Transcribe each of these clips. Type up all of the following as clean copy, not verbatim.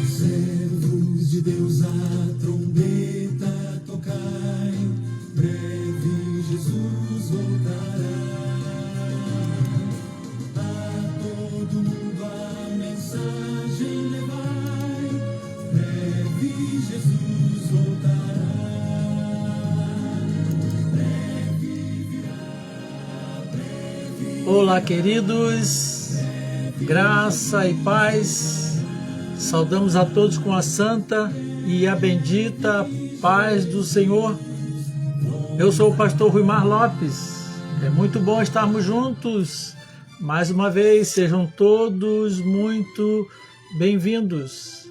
Servos de Deus, a trombeta tocai, breve Jesus voltará. A todo mundo a mensagem levai, breve Jesus voltará. Breve virá, breve. Olá, queridos, graça e paz. Saudamos a todos com a santa e a bendita paz do Senhor. Eu sou o pastor Ruimar Lopes. É muito bom estarmos juntos. Mais uma vez, sejam todos muito bem-vindos.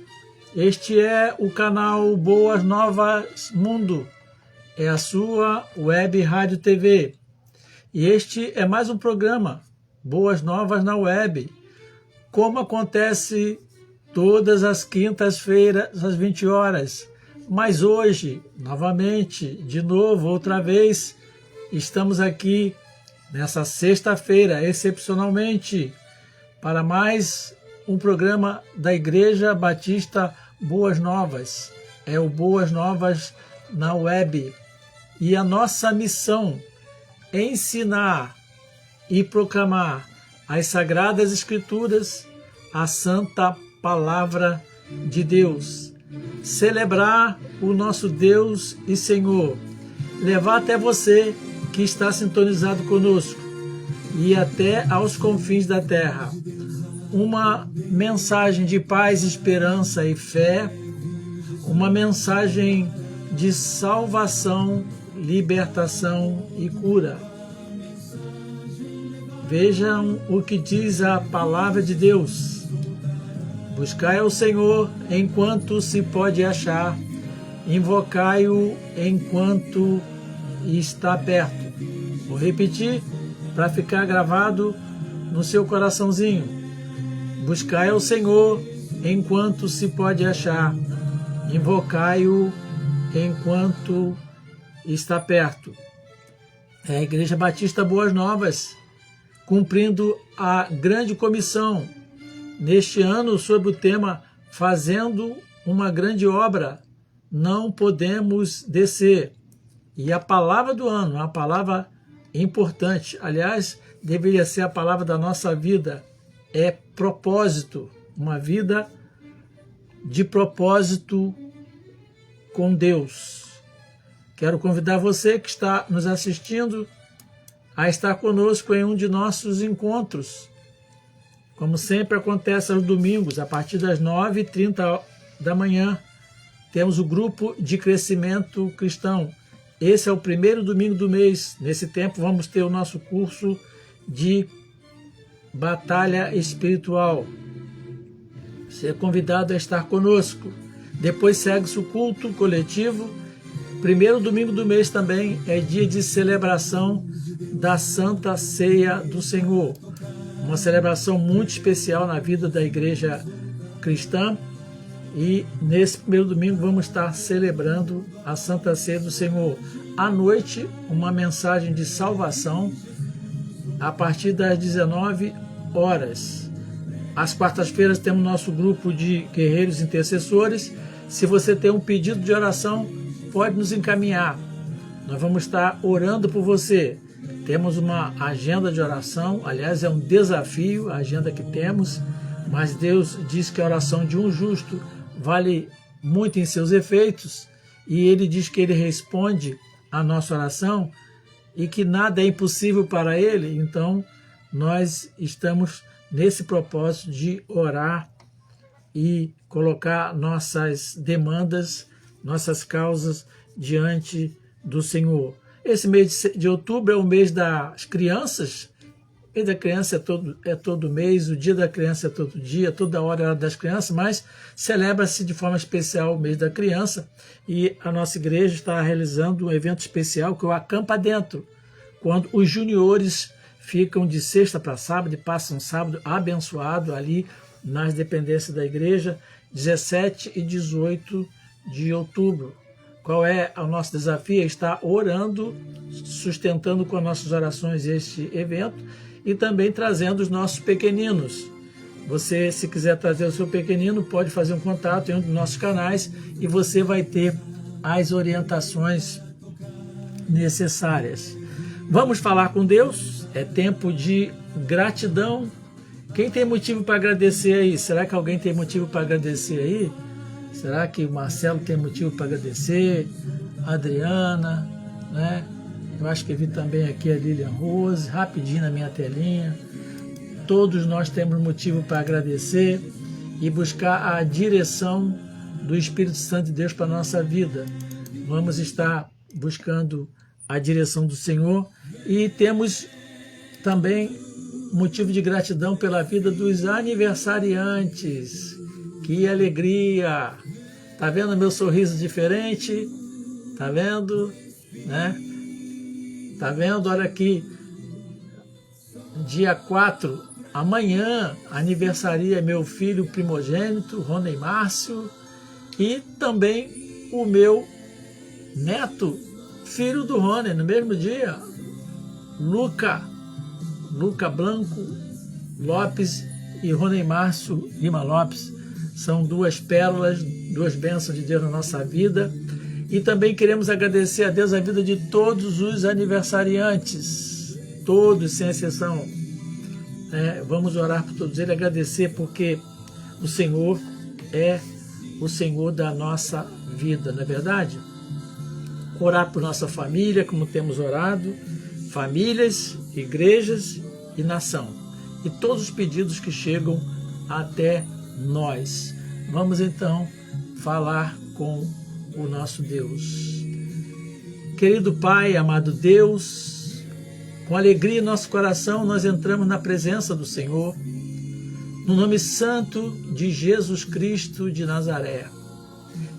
Este é o canal Boas Novas Mundo. É a sua web rádio TV. E este é mais um programa, Boas Novas na Web. Como acontece todas as quintas-feiras, às 20 horas. Mas hoje, novamente, de novo, outra vez, estamos aqui nessa sexta-feira, excepcionalmente, para mais um programa da Igreja Batista Boas Novas. É o Boas Novas na Web. E a nossa missão é ensinar e proclamar as Sagradas Escrituras, a Santa Palavra de Deus, celebrar o nosso Deus e Senhor, levar até você que está sintonizado conosco e até aos confins da terra uma mensagem de paz, esperança e fé, uma mensagem de salvação, libertação e cura. Vejam o que diz a palavra de Deus. Buscai ao Senhor enquanto se pode achar, invocai-o enquanto está perto. Vou repetir para ficar gravado no seu coraçãozinho. Buscai ao Senhor enquanto se pode achar, invocai-o enquanto está perto. É a Igreja Batista Boas Novas, cumprindo a grande comissão neste ano sobre o tema Fazendo uma Grande Obra, Não Podemos Descer. E a palavra do ano, uma palavra importante, aliás, deveria ser a palavra da nossa vida, é propósito, uma vida de propósito com Deus. Quero convidar você que está nos assistindo a estar conosco em um de nossos encontros. Como sempre acontece aos domingos, a partir das 9h30 da manhã, temos o grupo de crescimento cristão. Esse é o primeiro domingo do mês. Nesse tempo vamos ter o nosso curso de batalha espiritual. Você é convidado a estar conosco. Depois segue-se o culto coletivo. Primeiro domingo do mês também é dia de celebração da Santa Ceia do Senhor. Uma celebração muito especial na vida da igreja cristã. E nesse primeiro domingo vamos estar celebrando a Santa Ceia do Senhor. À noite, uma mensagem de salvação a partir das 19 horas. Às quartas-feiras temos nosso grupo de guerreiros intercessores. Se você tem um pedido de oração, pode nos encaminhar. Nós vamos estar orando por você. Temos uma agenda de oração, aliás, é um desafio a agenda que temos, mas Deus diz que a oração de um justo vale muito em seus efeitos, e Ele diz que Ele responde a nossa oração e que nada é impossível para Ele. Então, nós estamos nesse propósito de orar e colocar nossas demandas, nossas causas diante do Senhor. Esse mês de outubro é o mês das crianças. O mês da criança é todo mês, o dia da criança é todo dia, toda hora é a hora das crianças, mas celebra-se de forma especial o mês da criança, e a nossa igreja está realizando um evento especial que é o Acampa Dentro, quando os juniores ficam de sexta para sábado e passam um sábado abençoado ali nas dependências da igreja, 17 e 18 de outubro. qual é o nosso desafio? É estar orando, sustentando com as nossas orações este evento e também trazendo os nossos pequeninos. Você, se quiser trazer o seu pequenino, pode fazer um contato em um dos nossos canais e você vai ter as orientações necessárias. Vamos falar com Deus, é tempo de gratidão. Quem tem motivo para agradecer aí? Será que alguém tem motivo para agradecer aí? Será que o Marcelo tem motivo para agradecer? A Adriana, né? Eu acho que vi também aqui a Lilian Rose, rapidinho na minha telinha. Todos nós temos motivo para agradecer e buscar a direção do Espírito Santo de Deus para a nossa vida. Vamos estar buscando a direção do Senhor e temos também motivo de gratidão pela vida dos aniversariantes. Que alegria! Tá vendo meu sorriso diferente? Tá vendo? Né? Tá vendo? Olha aqui. Dia 4, amanhã, aniversaria meu filho primogênito, Rony Márcio, e também o meu neto, filho do Rony, no mesmo dia, Luca Blanco Lopes e Rony Márcio Lima Lopes. São duas pérolas, duas bênçãos de Deus na nossa vida. E também queremos agradecer a Deus a vida de todos os aniversariantes, todos sem exceção. Vamos orar por todos eles, agradecer porque o Senhor é o Senhor da nossa vida, não é verdade? Orar por nossa família, como temos orado, famílias, igrejas e nação. E todos os pedidos que chegam até nós. Vamos então falar com o nosso Deus. Querido Pai, amado Deus, com alegria em nosso coração nós entramos na presença do Senhor, no nome santo de Jesus Cristo de Nazaré,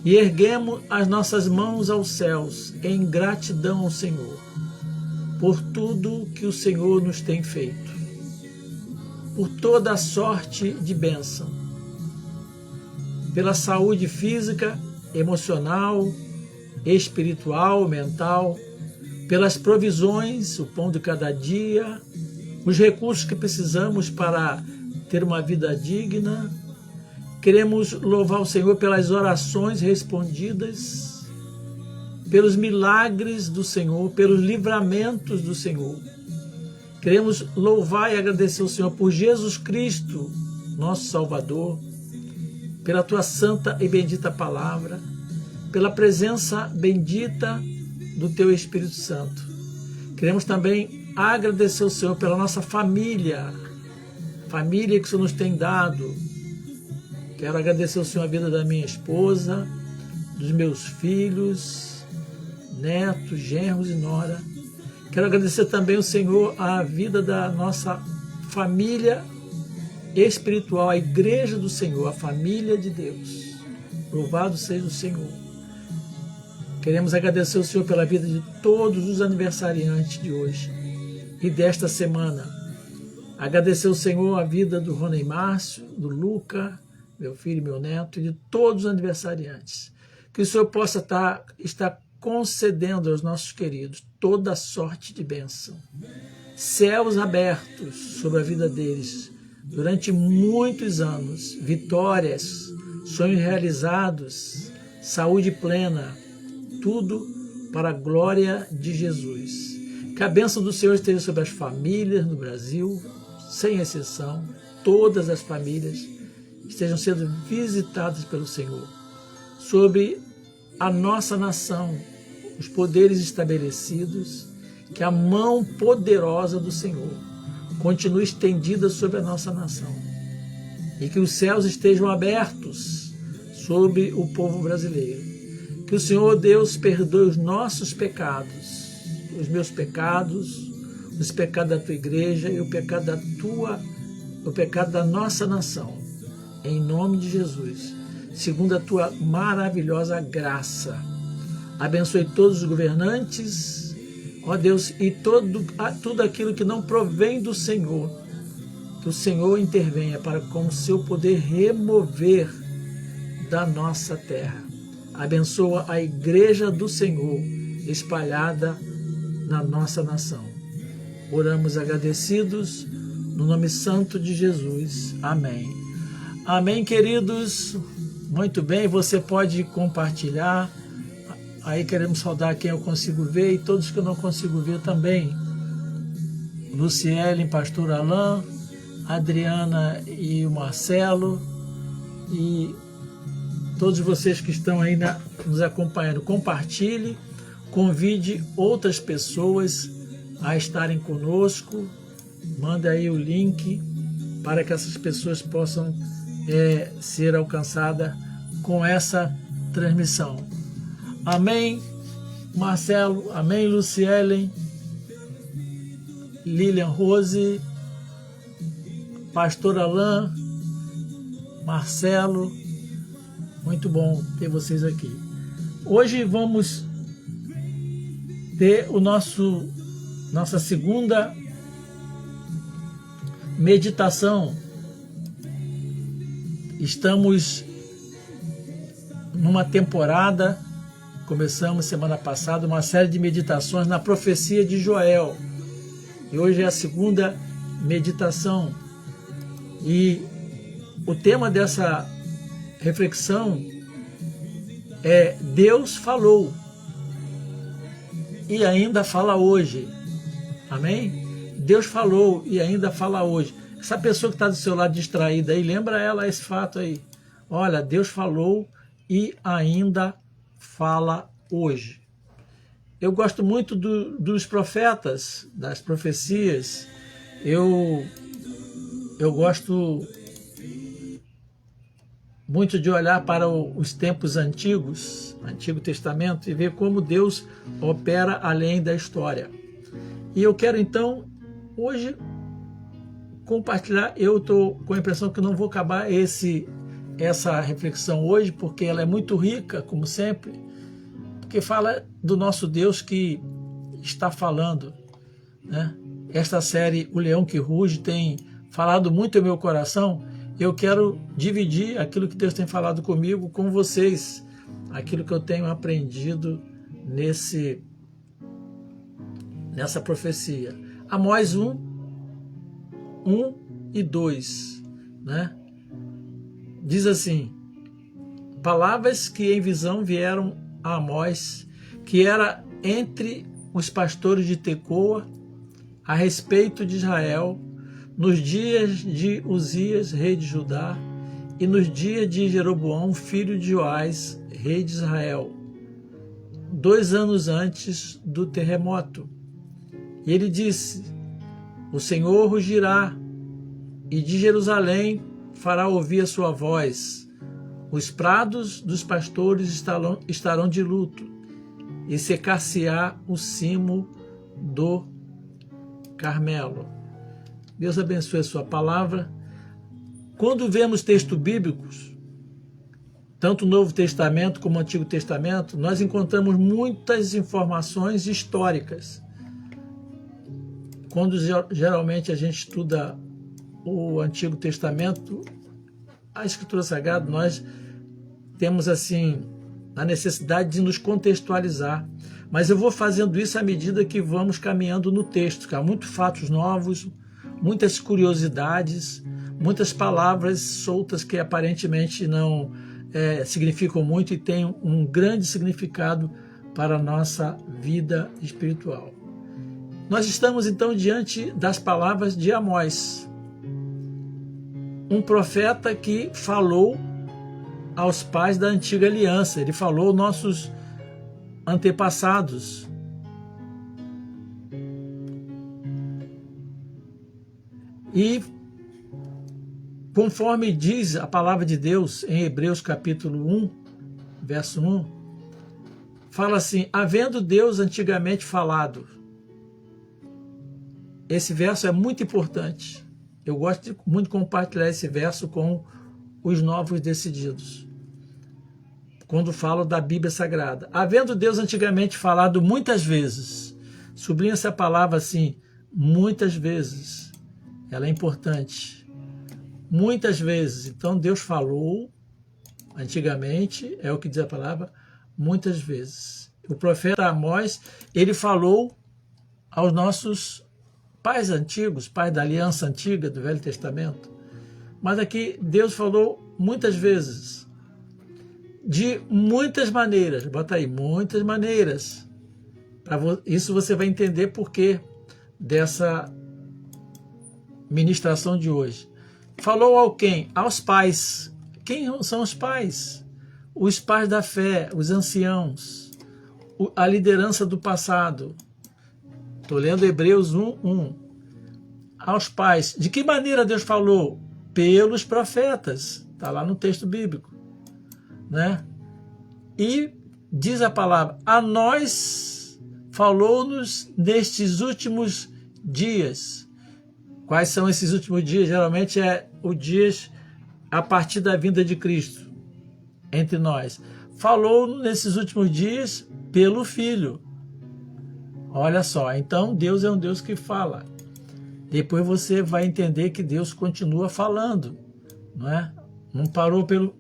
e erguemos as nossas mãos aos céus em gratidão ao Senhor, por tudo que o Senhor nos tem feito, por toda a sorte de bênção, pela saúde física, emocional, espiritual, mental, pelas provisões, o pão de cada dia, os recursos que precisamos para ter uma vida digna. Queremos louvar o Senhor pelas orações respondidas, pelos milagres do Senhor, pelos livramentos do Senhor. Queremos louvar e agradecer ao Senhor por Jesus Cristo, nosso Salvador, pela tua santa e bendita palavra, pela presença bendita do teu Espírito Santo. Queremos também agradecer ao Senhor pela nossa família que o Senhor nos tem dado. Quero agradecer ao Senhor a vida da minha esposa, dos meus filhos, netos, genros e nora. Quero agradecer também ao Senhor a vida da nossa família espiritual, a igreja do Senhor, a família de Deus. Louvado seja o Senhor. Queremos agradecer ao Senhor pela vida de todos os aniversariantes de hoje e desta semana. Agradecer ao Senhor a vida do Rony Márcio, do Luca, meu filho e meu neto, e de todos os aniversariantes. Que o Senhor possa estar concedendo aos nossos queridos toda sorte de bênção. Céus abertos sobre a vida deles durante muitos anos, vitórias, sonhos realizados, saúde plena, tudo para a glória de Jesus. Que a bênção do Senhor esteja sobre as famílias no Brasil, sem exceção, todas as famílias estejam sendo visitadas pelo Senhor. Sobre a nossa nação, os poderes estabelecidos, que a mão poderosa do Senhor continue estendida sobre a nossa nação e que os céus estejam abertos sobre o povo brasileiro. Que o Senhor Deus perdoe os nossos pecados, os meus pecados, os pecados da tua igreja e o pecado da nossa nação, em nome de Jesus, segundo a tua maravilhosa graça. Abençoe todos os governantes, ó Deus, e tudo aquilo que não provém do Senhor, que o Senhor intervenha para com o seu poder remover da nossa terra. abençoa a igreja do Senhor espalhada na nossa nação. Oramos agradecidos no nome santo de Jesus. Amém. Amém, queridos. Muito bem, você pode compartilhar. Aí queremos saudar quem eu consigo ver e todos que eu não consigo ver também. Luciele, pastor Alain, Adriana e o Marcelo e todos vocês que estão aí nos acompanhando. Compartilhe, convide outras pessoas a estarem conosco, manda aí o link para que essas pessoas possam ser alcançadas com essa transmissão. Amém, Marcelo, amém, Luciele, Lilian Rose, pastor Alain, Marcelo, muito bom ter vocês aqui. Hoje vamos ter nossa segunda meditação. Estamos numa temporada, começamos semana passada, uma série de meditações na profecia de Joel. E hoje é a segunda meditação. E o tema dessa reflexão é Deus falou e ainda fala hoje. Amém? Deus falou e ainda fala hoje. Essa pessoa que está do seu lado distraída aí, lembra ela esse fato aí. Olha, Deus falou e ainda fala hoje. Eu gosto muito dos profetas, das profecias. Eu gosto muito de olhar para os tempos antigos, Antigo Testamento, e ver como Deus opera além da história. E eu quero então, hoje, compartilhar. Eu estou com a impressão que não vou acabar essa reflexão hoje, porque ela é muito rica, como sempre, porque fala do nosso Deus que está falando, né? Esta série, O Leão que Ruge, tem falado muito ao meu coração. Eu quero dividir aquilo que Deus tem falado comigo com vocês, aquilo que eu tenho aprendido nessa profecia. Amós 1 e 2, né? Diz assim: palavras que em visão vieram a Amós, que era entre os pastores de Tecoa, a respeito de Israel, nos dias de Uzias, rei de Judá, e nos dias de Jeroboão, filho de Joás, rei de Israel, 2 anos antes do terremoto. E ele disse: o Senhor rugirá, e de Jerusalém fará ouvir a sua voz. Os prados dos pastores estarão de luto, e secar-se-á o cimo do Carmelo. Deus abençoe a sua palavra. Quando vemos textos bíblicos, tanto o Novo Testamento como o Antigo Testamento, nós encontramos muitas informações históricas. Quando geralmente a gente estuda o Antigo Testamento, a Escritura Sagrada, nós temos assim a necessidade de nos contextualizar. Mas eu vou fazendo isso à medida que vamos caminhando no texto, que há muitos fatos novos, muitas curiosidades, muitas palavras soltas que aparentemente não significam muito e têm um grande significado para a nossa vida espiritual. Nós estamos então diante das palavras de Amós, um profeta que falou aos pais da antiga aliança, ele falou aos nossos antepassados. E conforme diz a palavra de Deus em Hebreus capítulo 1, verso 1, fala assim: havendo Deus antigamente falado. Esse verso é muito importante. Eu gosto muito de compartilhar esse verso com os novos decididos, quando falo da Bíblia Sagrada. Havendo Deus antigamente falado muitas vezes, sublinha essa palavra assim, muitas vezes, ela é importante, muitas vezes. Então Deus falou antigamente, é o que diz a palavra, muitas vezes. O profeta Amós, ele falou aos nossos pais antigos, pais da aliança antiga do Velho Testamento. Mas aqui Deus falou muitas vezes, de muitas maneiras. Bota aí, muitas maneiras. Isso você vai entender por que dessa ministração de hoje. Falou ao quem? Aos pais. Quem são os pais? Os pais da fé, os anciãos, a liderança do passado. Estou lendo Hebreus 1:1. Aos pais. De que maneira Deus falou? Pelos profetas. Está lá no texto bíblico. Né? E diz a palavra, a nós falou-nos nestes últimos dias. Quais são esses últimos dias? Geralmente os dias a partir da vinda de Cristo entre nós. Falou nesses últimos dias pelo Filho. Olha só, então Deus é um Deus que fala. Depois você vai entender que Deus continua falando, não é? Não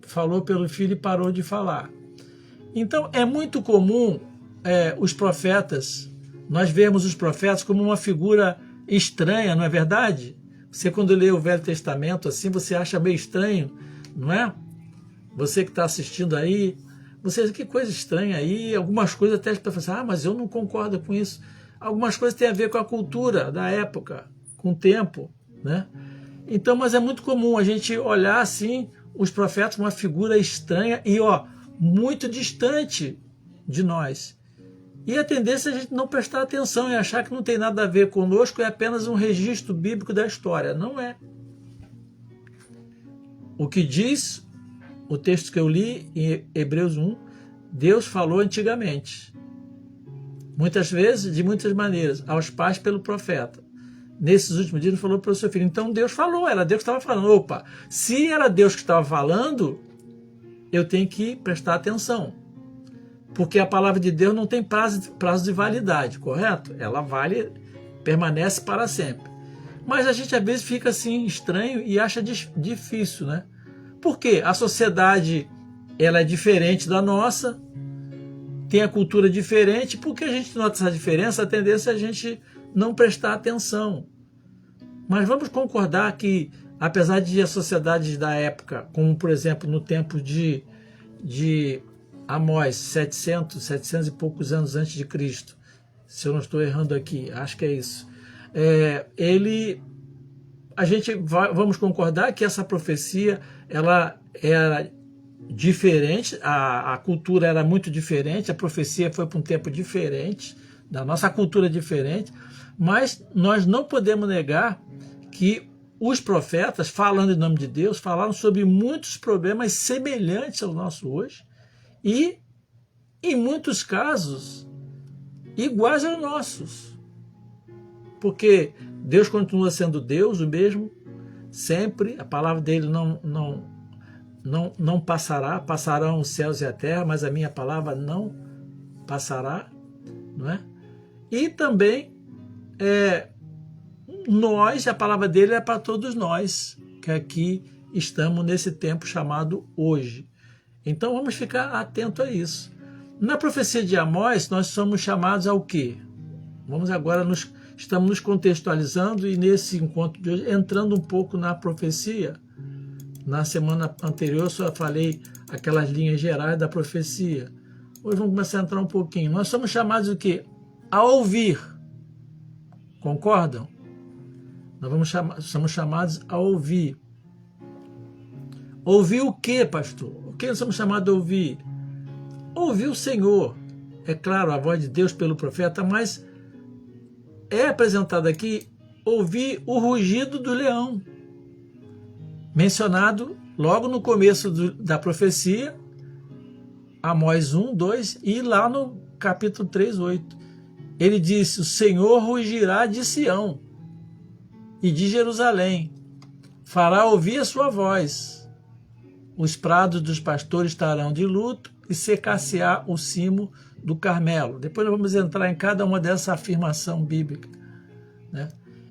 falou pelo Filho e parou de falar. Então é muito comum os profetas, nós vemos os profetas como uma figura estranha, não é verdade? Você quando lê o Velho Testamento assim, você acha meio estranho, não é? Você que está assistindo aí, você, que coisa estranha aí, algumas coisas até para falar, mas eu não concordo com isso. Algumas coisas têm a ver com a cultura da época, com o tempo, né? Então, mas é muito comum a gente olhar assim os profetas uma figura estranha e muito distante de nós. E a tendência é a gente não prestar atenção e achar que não tem nada a ver conosco, é apenas um registro bíblico da história. Não é. O que diz o texto que eu li em Hebreus 1, Deus falou antigamente. Muitas vezes, de muitas maneiras, aos pais pelo profeta. Nesses últimos dias ele falou para o seu filho. Então Deus falou, era Deus que estava falando. Opa, se era Deus que estava falando, eu tenho que prestar atenção. Porque a palavra de Deus não tem prazo de validade, correto? Ela permanece para sempre. Mas a gente às vezes fica assim estranho e acha difícil, né? Por quê? A sociedade ela é diferente da nossa, tem a cultura diferente. Porque a gente nota essa diferença, a tendência é a gente não prestar atenção. Mas vamos concordar que, apesar de as sociedades da época, como por exemplo no tempo de Amós, 700 e poucos anos antes de Cristo, se eu não estou errando aqui, acho que é isso, vamos concordar que essa profecia ela era diferente, a cultura era muito diferente, a profecia foi para um tempo diferente, da nossa cultura diferente, mas nós não podemos negar que os profetas, falando em nome de Deus, falaram sobre muitos problemas semelhantes ao nosso hoje e, em muitos casos, iguais aos nossos. Porque Deus continua sendo Deus, o mesmo, sempre, a palavra dele não passará, passarão os céus e a terra, mas a minha palavra não passará, não é? E também nós, a palavra dele é para todos nós, que aqui estamos nesse tempo chamado hoje. Então vamos ficar atentos a isso. Na profecia de Amós, nós somos chamados ao quê? Vamos agora, estamos nos contextualizando e nesse encontro de hoje, entrando um pouco na profecia. Na semana anterior eu só falei aquelas linhas gerais da profecia. Hoje vamos começar a entrar um pouquinho. Nós somos chamados o quê? A ouvir. Concordam? Nós somos chamados a ouvir. Ouvir o quê, pastor? O que nós somos chamados a ouvir? Ouvir o Senhor. É claro, a voz de Deus pelo profeta, mas é apresentado aqui ouvir o rugido do leão, mencionado logo no começo da profecia, Amós 1, 2, e lá no capítulo 3, 8. Ele disse, o Senhor rugirá de Sião e de Jerusalém, fará ouvir a sua voz. Os prados dos pastores estarão de luto e secar-se-á o cimo do Carmelo. Depois nós vamos entrar em cada uma dessa afirmação bíblica, né?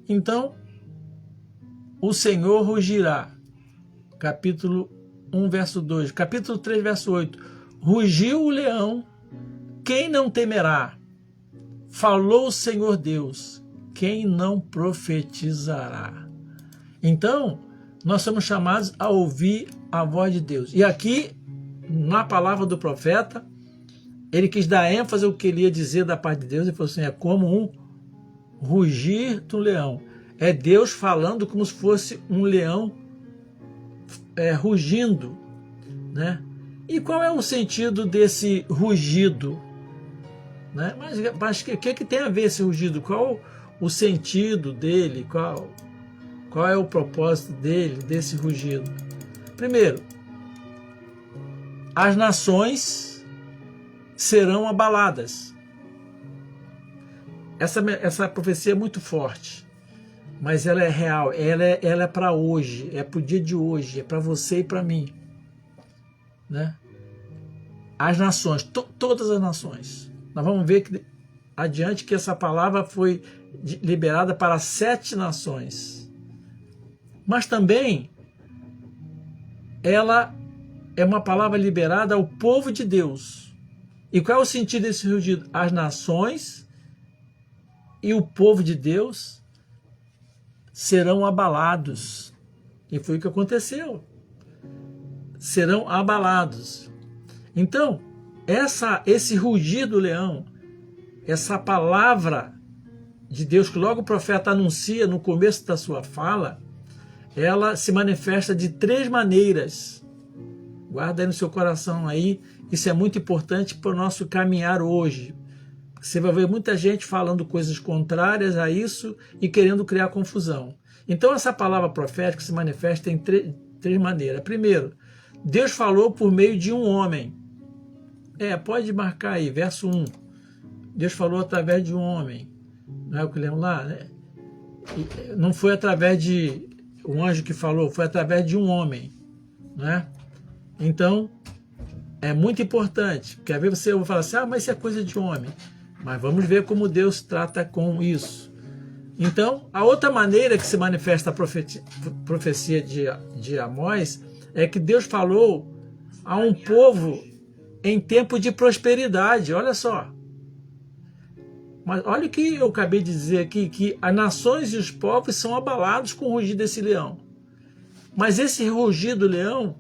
Então, o Senhor rugirá. Capítulo 1, verso 2. Capítulo 3, verso 8. Rugiu o leão quem não temerá? Falou o Senhor Deus, quem não profetizará? Então, nós somos chamados a ouvir a voz de Deus. E aqui, na palavra do profeta, ele quis dar ênfase ao que ele ia dizer da parte de Deus. Ele falou assim, é como um rugir do leão. É Deus falando como se fosse um leão rugindo, né? E qual é o sentido desse rugido? Né? Mas o que tem a ver esse rugido? Qual o sentido dele? Qual é o propósito dele, desse rugido? Primeiro, as nações serão abaladas. Essa profecia é muito forte, mas ela é real, ela é para hoje, é para o dia de hoje, é para você e para mim. Né? As nações, todas as nações. Nós vamos ver que adiante que essa palavra foi liberada para 7 nações. Mas também ela é uma palavra liberada ao povo de Deus. E qual é o sentido desse rugido? As nações e o povo de Deus serão abalados. E foi o que aconteceu. Serão abalados. Então, esse rugir do leão, essa palavra de Deus que logo o profeta anuncia no começo da sua fala, ela se manifesta de 3 maneiras. Guarda aí no seu coração aí, isso é muito importante para o nosso caminhar hoje. Você vai ver muita gente falando coisas contrárias a isso e querendo criar confusão. Então essa palavra profética se manifesta em 3 maneiras. Primeiro, Deus falou por meio de um homem. Pode marcar aí, verso 1. Deus falou através de um homem. Não é o que lemos lá? Né? Não foi através de um anjo que falou, foi através de um homem. Né? Então, é muito importante, porque às vezes você vai falar assim, mas isso é coisa de homem. Mas vamos ver como Deus trata com isso. Então, a outra maneira que se manifesta a profecia de Amós é que Deus falou a um povo em tempo de prosperidade. Olha só. Mas olha o que eu acabei de dizer aqui, que as nações e os povos são abalados com o rugir desse leão. Mas esse rugir do leão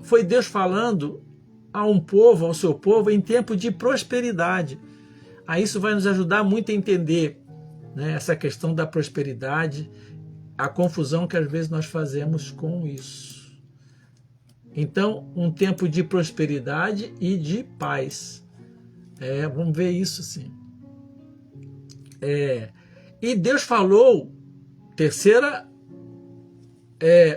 foi Deus falando a um povo, ao seu povo, em tempo de prosperidade. Aí isso vai nos ajudar muito a entender, né, essa questão da prosperidade, a confusão que às vezes nós fazemos com isso. Então, um tempo de prosperidade e de paz. Vamos ver isso sim. E Deus falou, terceira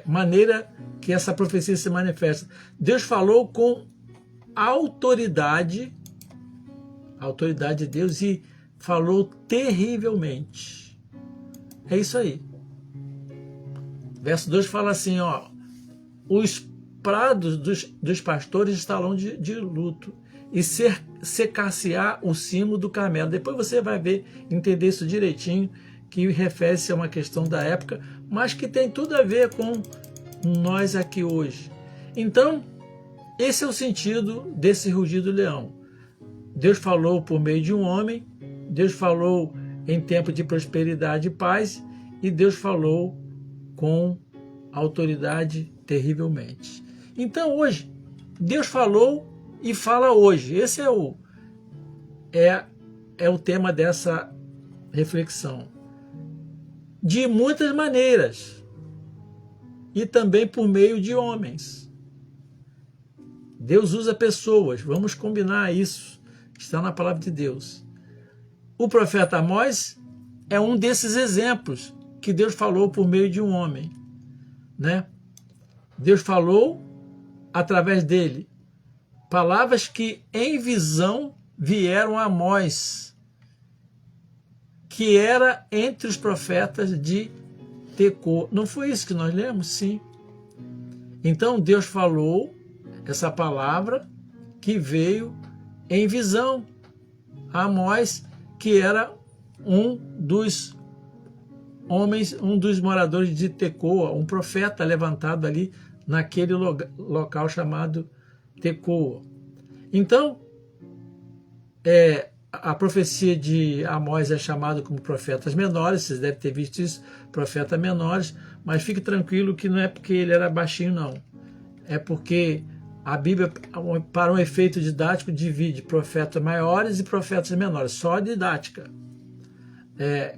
maneira que essa profecia se manifesta. Deus falou com autoridade de Deus, e falou terrivelmente. É isso aí. Verso 2 fala assim, os prados dos pastores estarão de luto, e secar-se-á o cimo do Carmelo. Depois você vai entender isso direitinho, que refere-se a uma questão da época, mas que tem tudo a ver com nós aqui hoje. Então, esse é o sentido desse rugir do leão. Deus falou por meio de um homem, Deus falou em tempo de prosperidade e paz, e Deus falou com autoridade terrivelmente. Então hoje, Deus falou e fala hoje. Esse é o tema dessa reflexão. De muitas maneiras, e também por meio de homens. Deus usa pessoas, vamos combinar isso, está na palavra de Deus. O profeta Amós é um desses exemplos que Deus falou por meio de um homem, né? Deus falou através dele palavras que em visão vieram a Amós, que era entre os profetas de Tecoa. Não foi isso que nós lemos? Sim. Então Deus falou essa palavra que veio em visão a Amós, que era um dos homens, um dos moradores de Tecoa, um profeta levantado ali naquele local chamado Tecoa. Então, A profecia de Amós é chamada como profetas menores, vocês devem ter visto isso, profetas menores, mas fique tranquilo que não é porque ele era baixinho, não. É porque a Bíblia, para um efeito didático, divide profetas maiores e profetas menores, só a didática.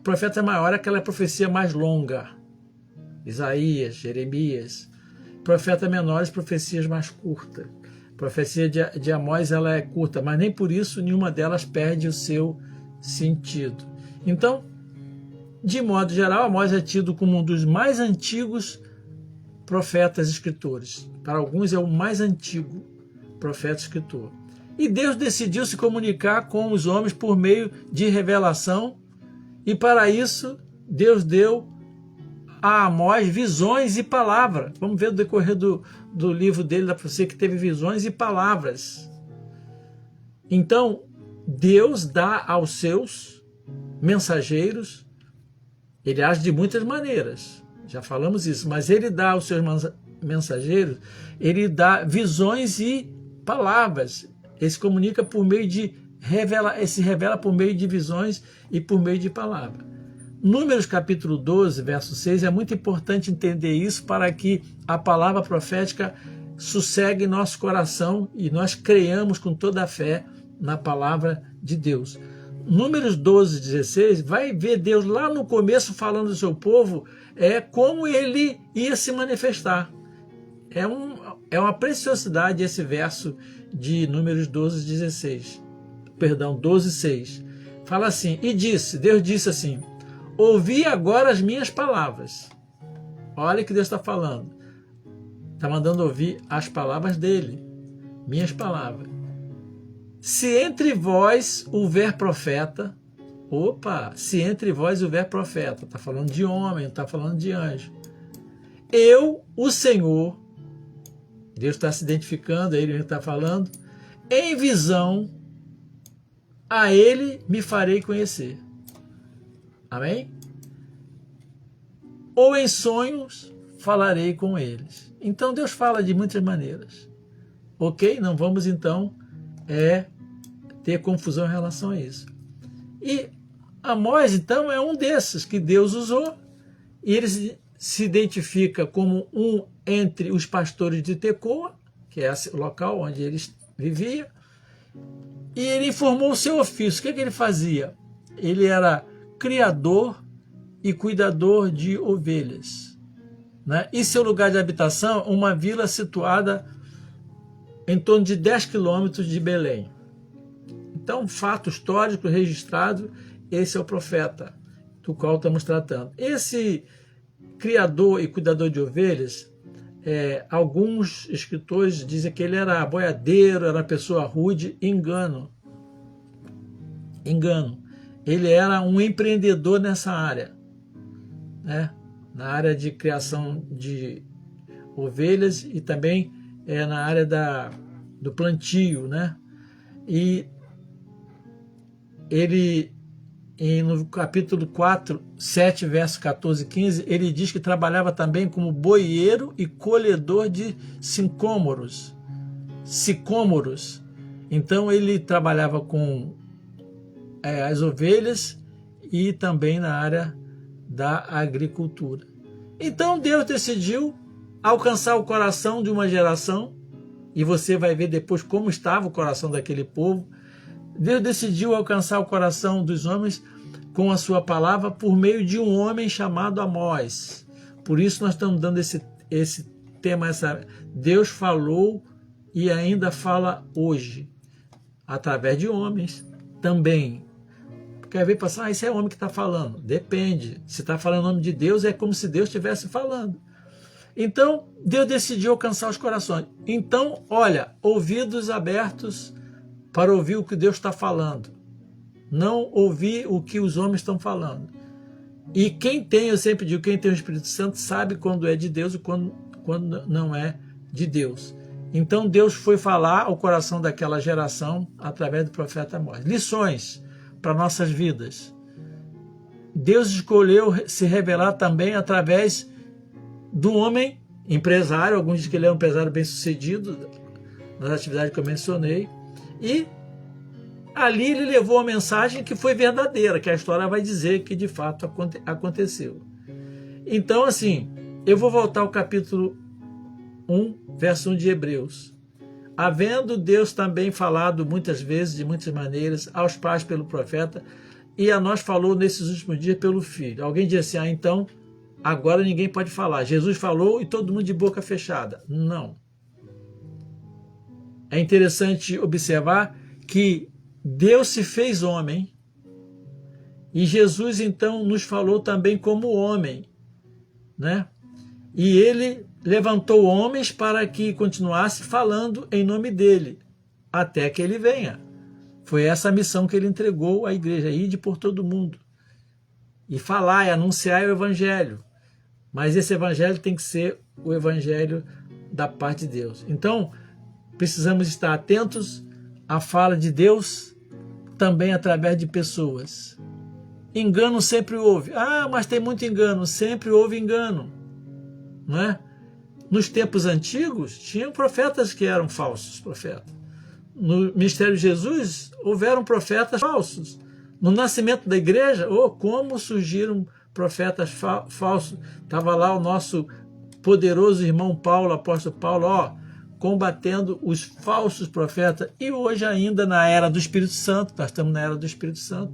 Profeta maior é aquela profecia mais longa, Isaías, Jeremias. Profeta menores, profecias mais curtas. A profecia de Amós ela é curta, mas nem por isso nenhuma delas perde o seu sentido. Então, de modo geral, Amós é tido como um dos mais antigos profetas escritores. Para alguns é o mais antigo profeta escritor. E Deus decidiu se comunicar com os homens por meio de revelação, e para isso Deus deu a Amós visões e palavras. Vamos ver no decorrer do livro dele, da profecia, que teve visões e palavras. Então, Deus dá aos seus mensageiros, ele age de muitas maneiras, já falamos isso, mas ele dá aos seus mensageiros, ele dá visões e palavras. Ele se comunica por meio de se revela por meio de visões e por meio de palavras. Números capítulo 12, verso 6, é muito importante entender isso para que a palavra profética sossegue em nosso coração e nós creiamos com toda a fé na palavra de Deus. Números 12, 16, vai ver Deus lá no começo falando do seu povo, como ele ia se manifestar. É uma preciosidade esse verso de Números 12, 16. Perdão, 12, 6. Fala assim, Deus disse assim, ouvi agora as minhas palavras. Olha o que Deus está falando. Está mandando ouvir as palavras dele, minhas palavras. Se entre vós houver profeta, se entre vós houver profeta, está falando de homem, não está falando de anjo. Eu, o Senhor, Deus está se identificando, ele está falando, em visão, a ele me farei conhecer. Amém? Ou em sonhos falarei com eles. Então Deus fala de muitas maneiras. Ok? Não vamos então ter confusão em relação a isso. E Amós então é um desses que Deus usou e ele se identifica como um entre os pastores de Tecoa, que é o local onde ele vivia, e ele informou o seu ofício. O que ele fazia? Ele era criador e cuidador de ovelhas, né? E seu lugar de habitação, uma vila situada em torno de 10 quilômetros de Belém. Então, fato histórico registrado, esse é o profeta do qual estamos tratando. Esse criador e cuidador de ovelhas, alguns escritores dizem que ele era boiadeiro, era pessoa rude. Engano. Ele era um empreendedor nessa área, né? Na área de criação de ovelhas e também na área do plantio, né? E ele, no capítulo 4, 7, verso 14 e 15, ele diz que trabalhava também como boieiro e colhedor de sicômoros. Então ele trabalhava com as ovelhas e também na área da agricultura. Então Deus decidiu alcançar o coração de uma geração, e você vai ver depois como estava o coração daquele povo. Deus decidiu alcançar o coração dos homens com a sua palavra por meio de um homem chamado Amós. Por isso nós estamos dando esse tema, Deus falou e ainda fala hoje, através de homens também. Quer ver passar? Isso é homem que está falando. Depende. Se está falando o nome de Deus, é como se Deus estivesse falando. Então, Deus decidiu alcançar os corações. Então, olha, ouvidos abertos para ouvir o que Deus está falando. Não ouvir o que os homens estão falando. E eu sempre digo, quem tem o Espírito Santo sabe quando é de Deus e quando não é de Deus. Então, Deus foi falar ao coração daquela geração através do profeta Amós. Lições para nossas vidas. Deus escolheu se revelar também através do homem empresário. Alguns dizem que ele é um empresário bem sucedido nas atividades que eu mencionei, e ali ele levou a mensagem que foi verdadeira, que a história vai dizer que de fato aconteceu. Então, assim, eu vou voltar ao capítulo 1, verso 1 de Hebreus. Havendo Deus também falado muitas vezes, de muitas maneiras, aos pais pelo profeta, e a nós falou nesses últimos dias pelo Filho. Alguém diz assim, então, agora ninguém pode falar. Jesus falou e todo mundo de boca fechada. Não. É interessante observar que Deus se fez homem e Jesus então nos falou também como homem, né? E ele levantou homens para que continuasse falando em nome dele, até que ele venha. Foi essa a missão que ele entregou à igreja, ide por todo mundo e falar e anunciar o evangelho. Mas esse evangelho tem que ser o evangelho da parte de Deus. Então, precisamos estar atentos à fala de Deus também através de pessoas. Engano sempre houve. Ah, mas tem muito engano. Sempre houve engano. Não é? Nos tempos antigos, tinham profetas que eram falsos profetas. No ministério de Jesus, houveram profetas falsos. No nascimento da igreja, como surgiram profetas falsos. Estava lá o nosso poderoso irmão Paulo, apóstolo Paulo, combatendo os falsos profetas. E hoje ainda na era do Espírito Santo, nós estamos na era do Espírito Santo,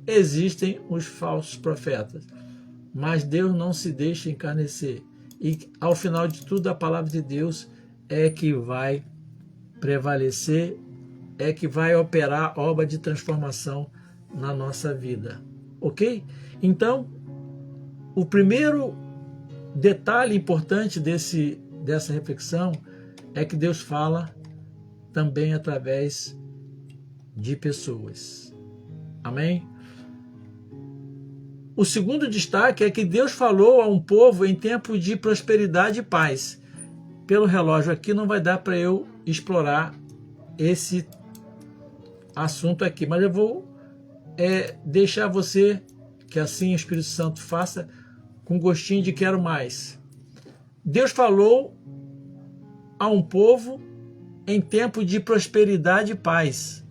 existem os falsos profetas. Mas Deus não se deixa encarnecer. E ao final de tudo, a palavra de Deus é que vai prevalecer, é que vai operar obra de transformação na nossa vida. Ok? Então, o primeiro detalhe importante dessa reflexão é que Deus fala também através de pessoas. Amém? O segundo destaque é que Deus falou a um povo em tempo de prosperidade e paz. Pelo relógio aqui não vai dar para eu explorar esse assunto aqui, mas eu vou deixar você, que assim o Espírito Santo faça, com gostinho de quero mais. Deus falou a um povo em tempo de prosperidade e paz.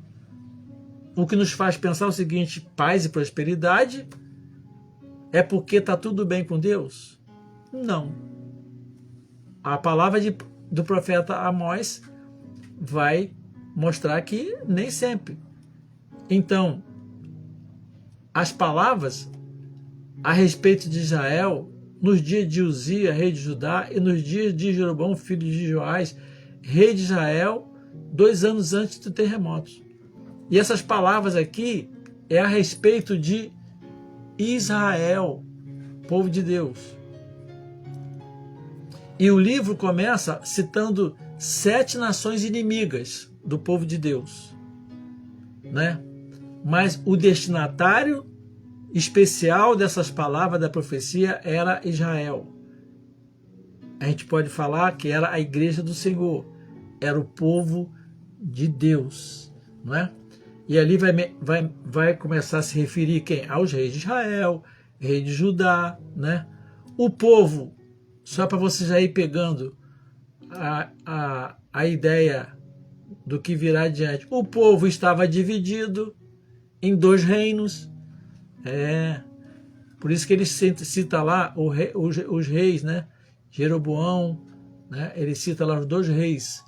O que nos faz pensar o seguinte, paz e prosperidade é porque está tudo bem com Deus? Não. A palavra do profeta Amós vai mostrar que nem sempre. Então, as palavras a respeito de Israel, nos dias de Uzias, rei de Judá, e nos dias de Jeroboão, filho de Joás, rei de Israel, 2 anos antes do terremoto. E essas palavras aqui é a respeito de Israel, povo de Deus. E o livro começa citando 7 nações inimigas do povo de Deus, né? Mas o destinatário especial dessas palavras da profecia era Israel. A gente pode falar que era a igreja do Senhor, era o povo de Deus, não é? E ali vai começar a se referir quem? Aos reis de Israel, rei de Judá, né? O povo, só para você já ir pegando a ideia do que virá adiante. O povo estava dividido em 2 reinos. Por isso que ele cita lá os reis, né? Jeroboão, né? Ele cita lá os 2 reis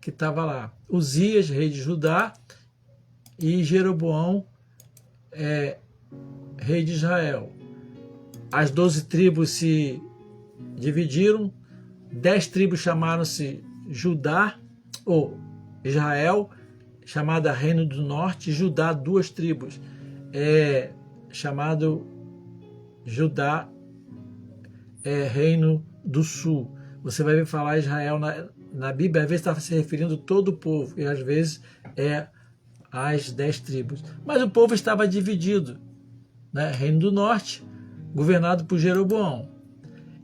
que estavam lá. Uzias, rei de Judá, e Jeroboão, rei de Israel. As 12 tribos se dividiram, 10 tribos chamaram-se Judá, ou Israel, chamada Reino do Norte, e Judá, 2 tribos, chamado Judá, Reino do Sul. Você vai ver falar Israel na Bíblia, às vezes está se referindo a todo o povo, e às vezes as 10 tribos. Mas o povo estava dividido, né? Reino do Norte, governado por Jeroboão,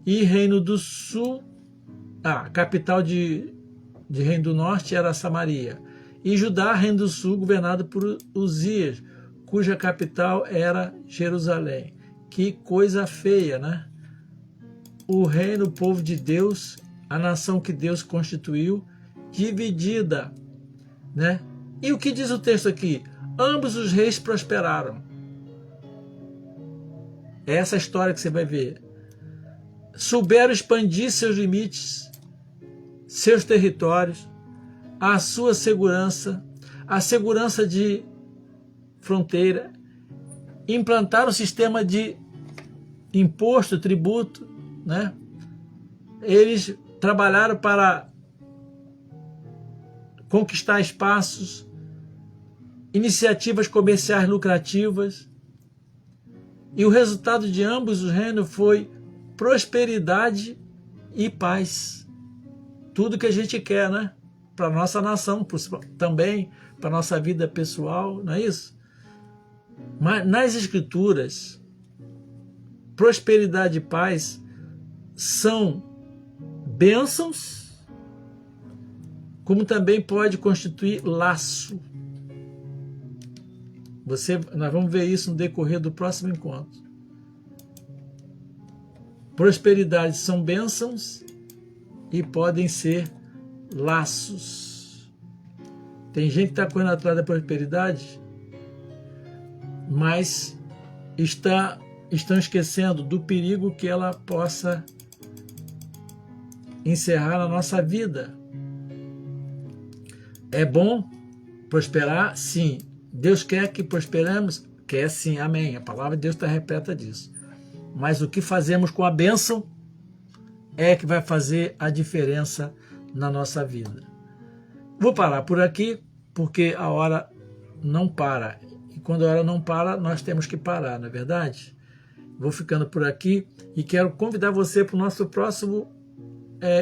e Reino do Sul, a capital de Reino do Norte era Samaria, e Judá, Reino do Sul, governado por Uzias, cuja capital era Jerusalém. Que coisa feia, né? O reino, o povo de Deus, a nação que Deus constituiu, dividida, né? E o que diz o texto aqui? ambos os reis prosperaram. É essa história que você vai ver. Souberam expandir seus limites, seus territórios, a sua segurança, a segurança de fronteira, implantaram um sistema de imposto, tributo, né? Eles trabalharam para conquistar espaços, iniciativas comerciais lucrativas, e o resultado de ambos os reinos foi prosperidade e paz. Tudo que a gente quer, né? Para a nossa nação, também para a nossa vida pessoal, não é isso? Mas nas Escrituras, prosperidade e paz são bênçãos, como também pode constituir laço. Nós vamos ver isso no decorrer do próximo encontro. Prosperidade são bênçãos e podem ser laços. Tem gente que está correndo atrás da prosperidade, mas estão esquecendo do perigo que ela possa encerrar na nossa vida. É bom prosperar? Sim. Deus quer que prosperemos? Quer sim, amém. A palavra de Deus está repleta disso. Mas o que fazemos com a bênção é que vai fazer a diferença na nossa vida. Vou parar por aqui, porque a hora não para. E quando a hora não para, nós temos que parar, não é verdade? Vou ficando por aqui e quero convidar você para o nosso próximo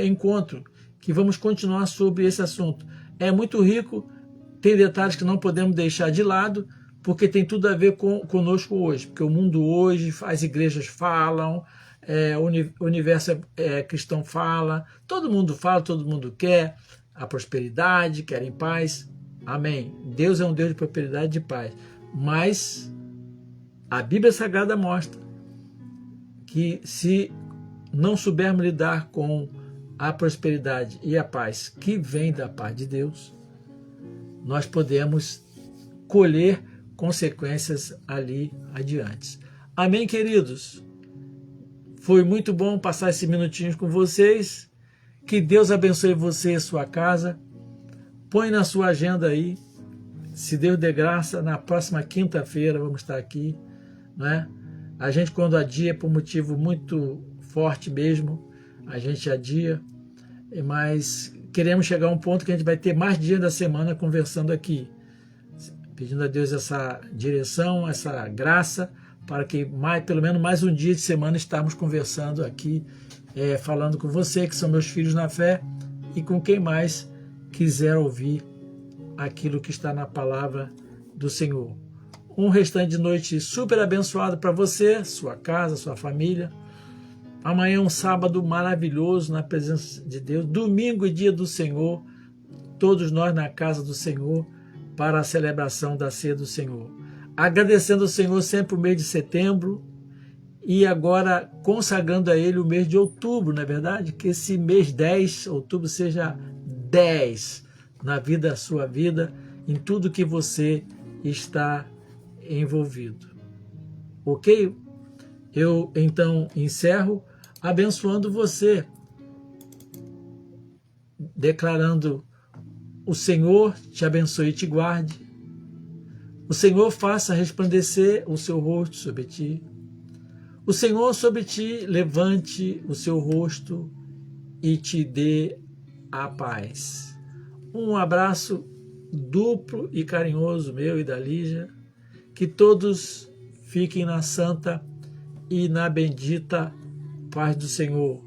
encontro, que vamos continuar sobre esse assunto. É muito rico, tem detalhes que não podemos deixar de lado, porque tem tudo a ver conosco hoje, porque o mundo hoje, as igrejas falam, o universo cristão fala, todo mundo fala, todo mundo quer a prosperidade, querem paz, amém. Deus é um Deus de prosperidade e de paz, mas a Bíblia Sagrada mostra que se não soubermos lidar com a prosperidade e a paz que vem da paz de Deus, nós podemos colher consequências ali adiante. Amém, queridos? Foi muito bom passar esses minutinhos com vocês. Que Deus abençoe você e a sua casa. Põe na sua agenda aí. Se Deus der graça, na próxima quinta-feira vamos estar aqui, né? A gente, quando adia, é por motivo muito forte mesmo, a gente adia, mas queremos chegar a um ponto que a gente vai ter mais dias da semana conversando aqui, pedindo a Deus essa direção, essa graça, para que pelo menos mais um dia de semana estarmos conversando aqui, falando com você, que são meus filhos na fé, e com quem mais quiser ouvir aquilo que está na palavra do Senhor. Um restante de noite super abençoado para você, sua casa, sua família. Amanhã é um sábado maravilhoso na presença de Deus. Domingo e dia do Senhor, todos nós na casa do Senhor, para a celebração da ceia do Senhor. Agradecendo ao Senhor sempre o mês de setembro e agora consagrando a Ele o mês de outubro, não é verdade? Que esse mês 10, outubro, seja 10 na vida, sua vida, em tudo que você está envolvido. Ok? Eu então encerro abençoando você, declarando: o Senhor te abençoe e te guarde, o Senhor faça resplandecer o seu rosto sobre ti, o Senhor sobre ti levante o seu rosto e te dê a paz. Um abraço duplo e carinhoso meu e da Lígia, que todos fiquem na santa e na bendita paz do Senhor.